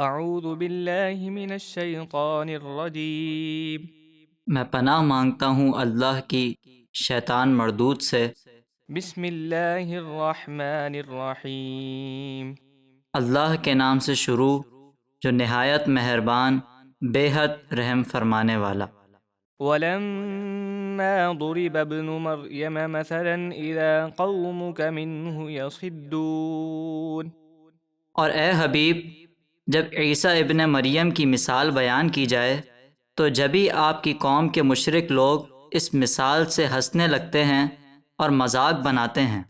اعوذ باللہ من الشیطان الرجیم میں پناہ مانگتا ہوں اللہ کی شیطان مردود سے۔ بسم اللہ الرحمن الرحیم اللہ کے نام سے شروع جو نہایت مہربان بے حد رحم فرمانے والا۔ ولما ضرب ابن مریم مثلا اذا قومك منه يصدون۔ اور اے حبیب، جب عیسیٰ ابن مریم کی مثال بیان کی جائے تو جبھی آپ کی قوم کے مشرک لوگ اس مثال سے ہنسنے لگتے ہیں اور مذاق بناتے ہیں۔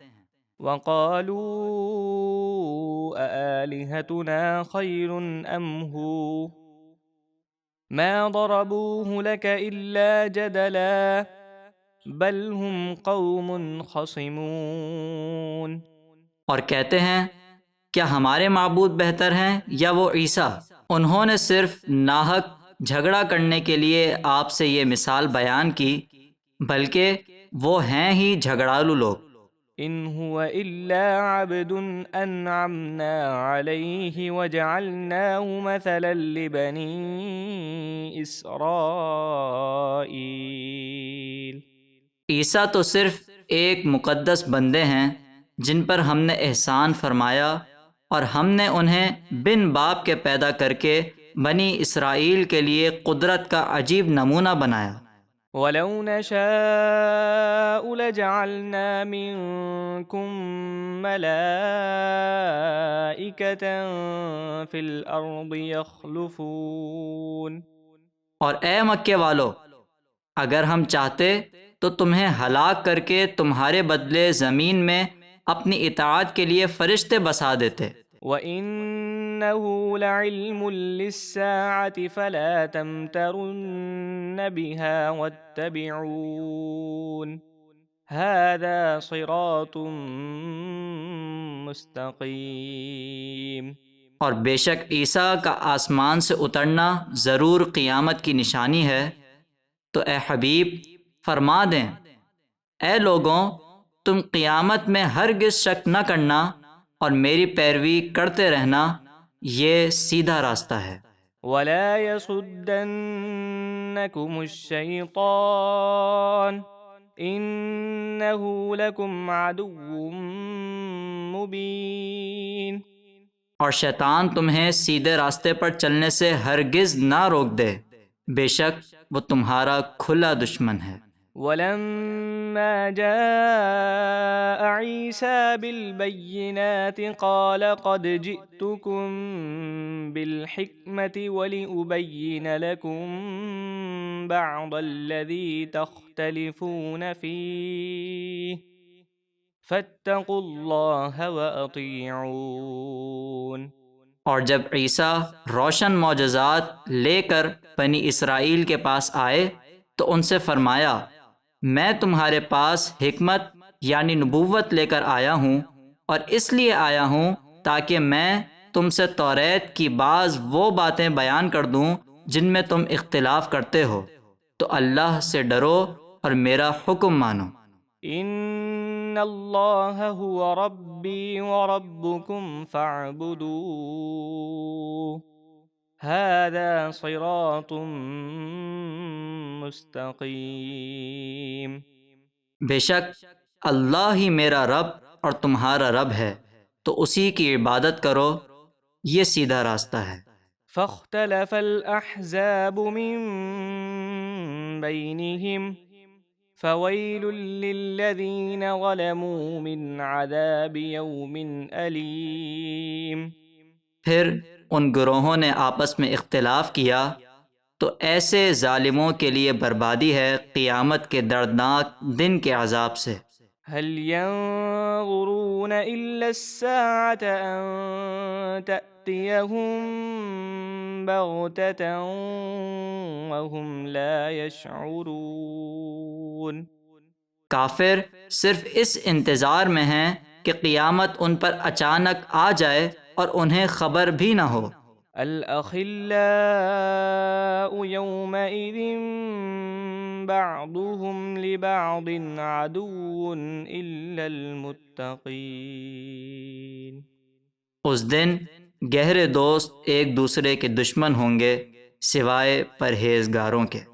وقالوا أآلهتنا خير أم هو ما ضربوه لك إلا جدلا بل هم قوم خصمون۔ اور کہتے ہیں کیا ہمارے معبود بہتر ہیں یا وہ عیسیٰ؟ انہوں نے صرف ناحق جھگڑا کرنے کے لیے آپ سے یہ مثال بیان کی، بلکہ وہ ہیں ہی جھگڑالو لوگ۔ ان هو الا عبد انعمنا عليه وجعلناه مثلا لبني اسرائيل۔ عیسیٰ تو صرف ایک مقدس بندے ہیں جن پر ہم نے احسان فرمایا، اور ہم نے انہیں بن باپ کے پیدا کر کے بنی اسرائیل کے لیے قدرت کا عجیب نمونہ بنایا۔ وَلَوْ نَشَاءُ لَجَعَلْنَا مِنكُم مَلَائِكَةً فِي الْأَرْضِ يَخْلُفُونَ۔ اور اے مکے والو، اگر ہم چاہتے تو تمہیں ہلاک کر کے تمہارے بدلے زمین میں اپنی اطاعت کے لیے فرشتے بسا دیتے۔ وَإِنَّهُ لَعِلْمٌ لِلسَّاعَةِ فَلَا تَمْتَرُنَّ بِهَا وَاتَّبِعُونِ هَذَا صِرَاطٌ مُسْتَقِيمٌ۔ اور بے شک عیسیٰ کا آسمان سے اترنا ضرور قیامت کی نشانی ہے، تو اے حبیب فرما دیں، اے لوگوں، تم قیامت میں ہرگز شک نہ کرنا اور میری پیروی کرتے رہنا، یہ سیدھا راستہ ہے۔ وَلَا يَصُدَّنَّكُمُ الشَّيْطَانُ إِنَّهُ لَكُمْ عَدُوٌّ مُبِينٌ۔ اور شیطان تمہیں سیدھے راستے پر چلنے سے ہرگز نہ روک دے، بے شک وہ تمہارا کھلا دشمن ہے۔ وَلَمَّا جَاءَ عِيسَى بِالْبَيِّنَاتِ قَالَ قَدْ جِئْتُكُم بِالْحِكْمَةِ وَلِأُبَيِّنَ لَكُم بَعْضَ الَّذِي تَخْتَلِفُونَ فِيهِ فَاتَّقُوا اللَّهَ وَأَطِيعُونِ۔ اور جب عیسیٰ روشن معجزات لے کر بنی اسرائیل کے پاس آئے تو ان سے فرمایا، میں تمہارے پاس حکمت یعنی نبوت لے کر آیا ہوں، اور اس لیے آیا ہوں تاکہ میں تم سے توریت کی بعض وہ باتیں بیان کر دوں جن میں تم اختلاف کرتے ہو، تو اللہ سے ڈرو اور میرا حکم مانو۔ ان اللہ هو ربی وربکم فاعبدوه هذا صراط مستقیم۔ بے شک اللہ ہی میرا رب اور تمہارا رب ہے، تو اسی کی عبادت کرو، یہ سیدھا راستہ ہے۔ فاختلف الأحزاب من بينهم فويل للذين ظلموا من عذاب يوم أليم۔ پھر ان گروہوں نے آپس میں اختلاف کیا تو ایسے ظالموں کے لیے بربادی ہے قیامت کے دردناک دن کے عذاب سے۔ هل ينظرون إلا الساعة أن تأتيهم بغتة وهم لا يشعرون۔ کافر صرف اس انتظار میں ہیں کہ قیامت ان پر اچانک آ جائے اور انہیں خبر بھی نہ ہو۔ الأخلاء يومئذ بعضهم لبعض عدو إلا المتقين۔ اس دن گہرے دوست ایک دوسرے کے دشمن ہوں گے سوائے پرہیزگاروں کے۔